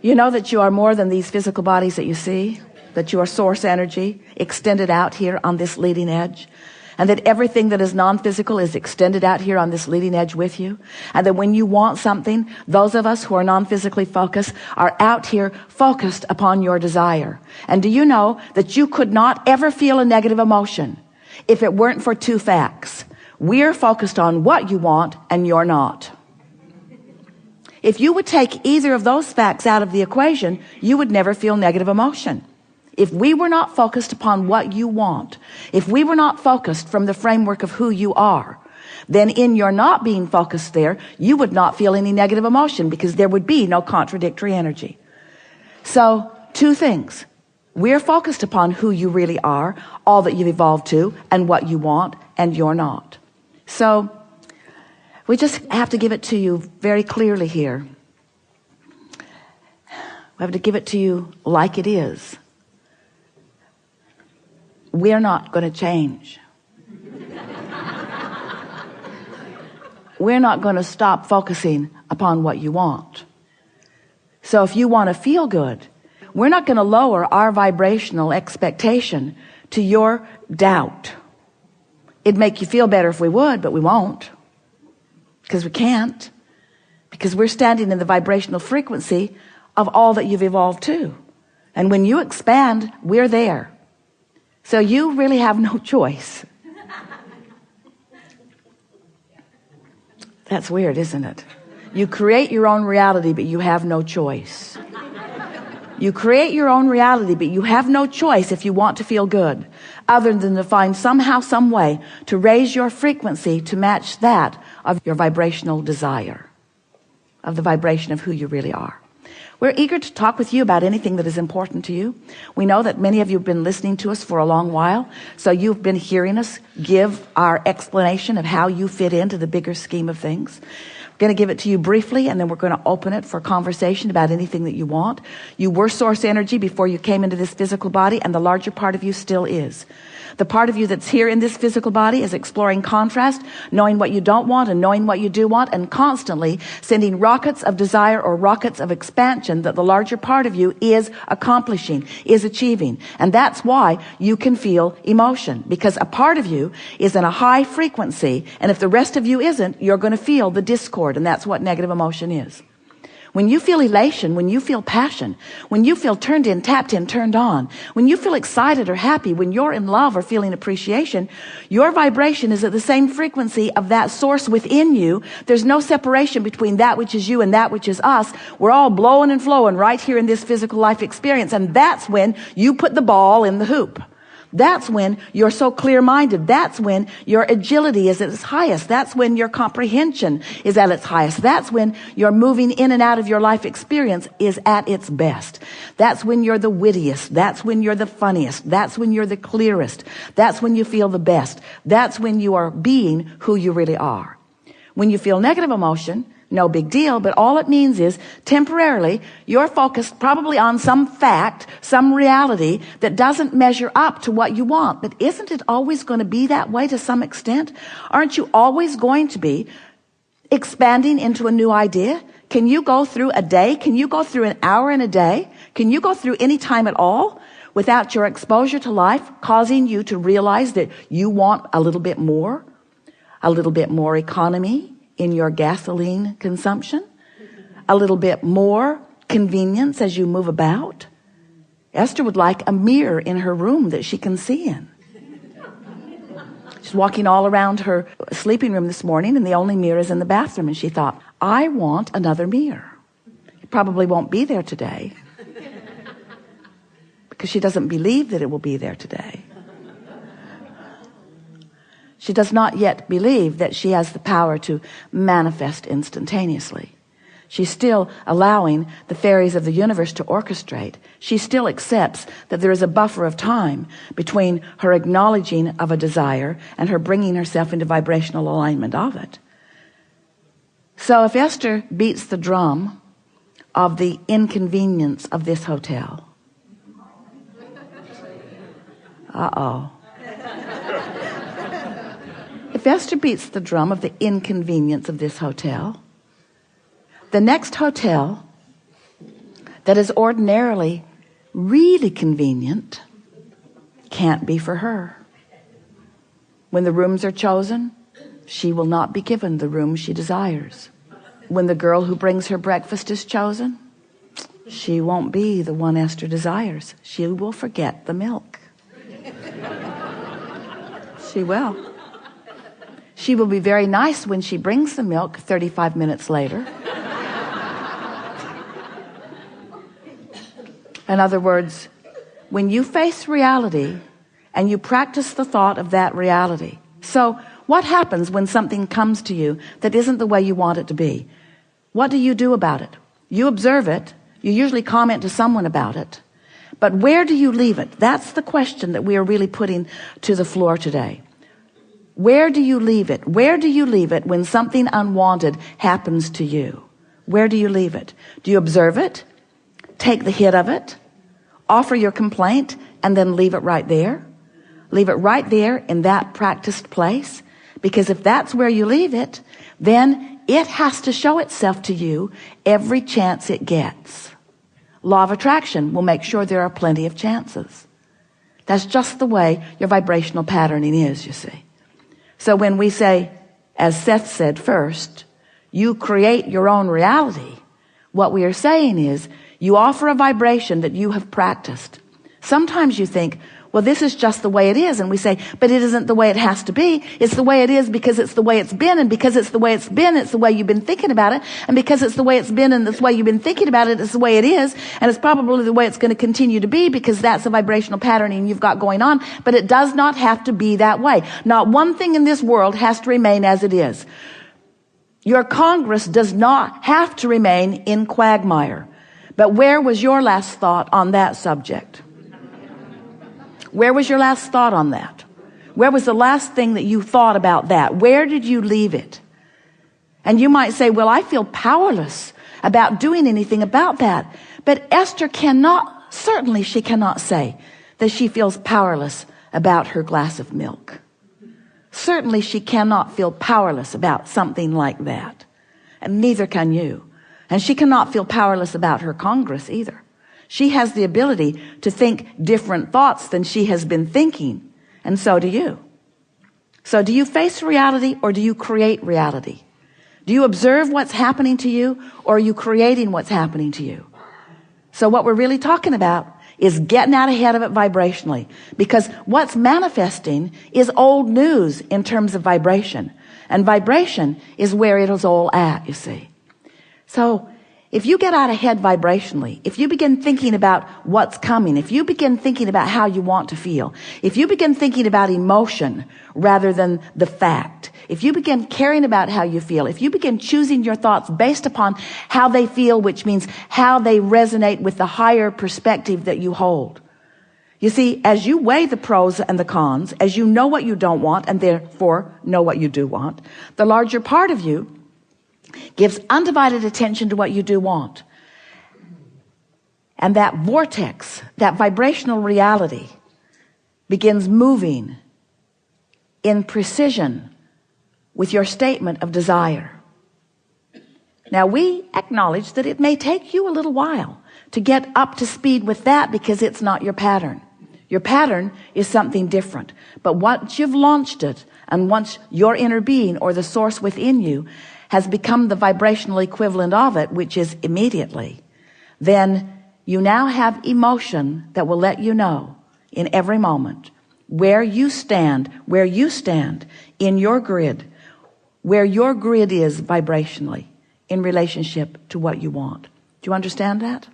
You know that you are more than these physical bodies that you see, that you are source energy extended out here on this leading edge, and that everything that is non-physical is extended out here on this leading edge with you, and that when you want something, those of us who are non-physically focused are out here focused upon your desire. And do you know that you could not ever feel a negative emotion if it weren't for two facts? We're focused on what you want and you're not. If you would take either of those facts out of the equation, you would never feel negative emotion. If we were not focused upon what you want, if we were not focused from the framework of who you are, then in your not being focused there, you would not feel any negative emotion because there would be no contradictory energy. So, two things. We're focused upon who you really are, all that you've evolved to, and what you want, and you're not. So, we just have to give it to you very clearly here. We have to give it to you like it is. We're not going to change. We're not going to stop focusing upon what you want. So if you want to feel good, we're not going to lower our vibrational expectation to your doubt. It'd make you feel better if we would, but we won't. Because we can't. Because we're standing in the vibrational frequency of all that you've evolved to. And when you expand, we're there. So you really have no choice. That's weird, isn't it? You create your own reality, but you have no choice. You create your own reality, but you have no choice if you want to feel good, other than to find somehow, some way to raise your frequency to match that of your vibrational desire, of the vibration of who you really are. We're eager to talk with you about anything that is important to you. We know that many of you have been listening to us for a long while, so you've been hearing us give our explanation of how you fit into the bigger scheme of things. We're going to give it to you briefly, and then we're going to open it for conversation about anything that you want. You were source energy before you came into this physical body, and the larger part of you still is. The part of you that's here in this physical body is exploring contrast, knowing what you don't want and knowing what you do want, and constantly sending rockets of desire or rockets of expansion that the larger part of you is accomplishing, is achieving. And that's why you can feel emotion, because a part of you is in a high frequency, and if the rest of you isn't, you're going to feel the discord, and that's what negative emotion is. When you feel elation, when you feel passion, when you feel turned in, tapped in, turned on, when you feel excited or happy, when you're in love or feeling appreciation, your vibration is at the same frequency of that source within you. There's no separation between that which is you and that which is us. We're all blowing and flowing right here in this physical life experience, and that's when you put the ball in the hoop. That's when you're so clear-minded. That's when your agility is at its highest. That's when your comprehension is at its highest. That's when your moving in and out of your life experience is at its best. That's when you're the wittiest. That's when you're the funniest. That's when you're the clearest. That's when you feel the best. That's when you are being who you really are. When you feel negative emotion, no big deal, but all it means is temporarily you're focused probably on some fact, some reality that doesn't measure up to what you want. But isn't it always going to be that way to some extent? Aren't you always going to be expanding into a new idea? Can you go through a day? Can you go through an hour in a day? Can you go through any time at all without your exposure to life causing you to realize that you want a little bit more economy in your gasoline consumption, a little bit more convenience as you move about? Esther would like a mirror in her room that she can see in. She's walking all around her sleeping room this morning, and the only mirror is in the bathroom, and she thought, I want another mirror. It probably won't be there today because she doesn't believe that it will be there today. She does not yet believe that she has the power to manifest instantaneously. She's still allowing the fairies of the universe to orchestrate. She still accepts that there is a buffer of time between her acknowledging of a desire and her bringing herself into vibrational alignment of it. So if Esther beats the drum of the inconvenience of this hotel, if Esther beats the drum of the inconvenience of this hotel, the next hotel that is ordinarily really convenient can't be for her. When the rooms are chosen, she will not be given the room she desires. When the girl who brings her breakfast is chosen, she won't be the one Esther desires. She will forget the milk. She will. She will be very nice when she brings the milk 35 minutes later. In other words, when you face reality and you practice the thought of that reality. So what happens when something comes to you that isn't the way you want it to be? What do you do about it? You observe it. You usually comment to someone about it. But where do you leave it? That's the question that we are really putting to the floor today. Where do you leave it? Where do you leave it when something unwanted happens to you? Where do you leave it? Do you observe it? Take the hit of it? Offer your complaint and then leave it right there? Leave it right there in that practiced place? Because if that's where you leave it, then it has to show itself to you every chance it gets. Law of attraction will make sure there are plenty of chances. That's just the way your vibrational patterning is, you see. So when we say, as Seth said first, you create your own reality, what we are saying is you offer a vibration that you have practiced. Sometimes you think, well, this is just the way it is. And we say, but it isn't the way it has to be. It's the way it is because it's the way it's been. And because it's the way it's been, it's the way you've been thinking about it. And because it's the way it's been and it's the way you've been thinking about it, it's the way it is. And it's probably the way it's going to continue to be because that's the vibrational patterning you've got going on. But it does not have to be that way. Not one thing in this world has to remain as it is. Your Congress does not have to remain in quagmire. But where was your last thought on that subject? Where was your last thought on that? Where was the last thing that you thought about that? Where did you leave it? And you might say, well, I feel powerless about doing anything about that. But Esther certainly she cannot say that she feels powerless about her glass of milk. Certainly she cannot feel powerless about something like that. And neither can you. And she cannot feel powerless about her Congress either. She has the ability to think different thoughts than she has been thinking. And so do you. So do you face reality or do you create reality? Do you observe what's happening to you or are you creating what's happening to you? So what we're really talking about is getting out ahead of it vibrationally. Because what's manifesting is old news in terms of vibration. And vibration is where it is all at, you see. So if you get out ahead vibrationally, if you begin thinking about what's coming, if you begin thinking about how you want to feel, if you begin thinking about emotion rather than the fact, if you begin caring about how you feel, if you begin choosing your thoughts based upon how they feel, which means how they resonate with the higher perspective that you hold. You see, as you weigh the pros and the cons, as you know what you don't want and therefore know what you do want, the larger part of you gives undivided attention to what you do want. And that vortex, that vibrational reality begins moving in precision with your statement of desire. Now we acknowledge that it may take you a little while to get up to speed with that because it's not your pattern. Your pattern is something different. But once you've launched it and once your inner being or the source within you has become the vibrational equivalent of it, which is immediately, then you now have emotion that will let you know in every moment where you stand in your grid, where your grid is vibrationally in relationship to what you want. Do you understand that?